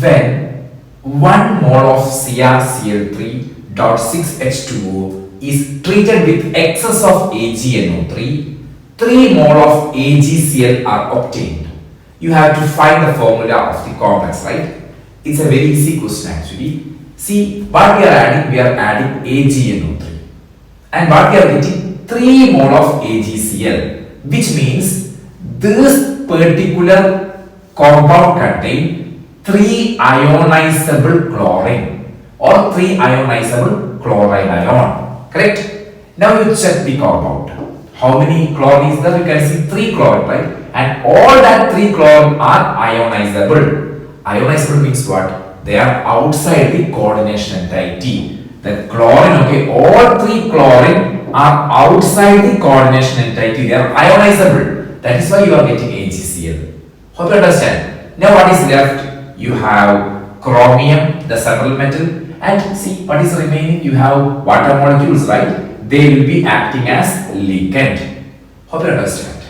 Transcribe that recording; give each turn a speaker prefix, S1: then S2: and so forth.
S1: when 1 mole of CrCl3.6H2O is treated with excess of AgNO₃, 3 mole of AgCl are obtained. You have to find the formula of the complex, right? It's a very easy question actually. See, what we are adding? We are adding AgNO₃. And what we are getting? 3 mole of AgCl, which means this particular compound contains 3 ionizable chlorine or 3 ionizable chloride ion. Correct? Now you check the compound. How many chlorine is there? You can see 3 chlorine, right? And all that 3 chlorine are ionizable. Ionizable means what? They are outside the coordination entity. The chlorine, okay, all 3 chlorine are outside the coordination entity. They are ionizable. That is why you are getting AgCl. Hope you understand. Now what is left? You have chromium, the central metal, and see what is remaining. You have water molecules, right? They will be acting as ligand. Hope you understand.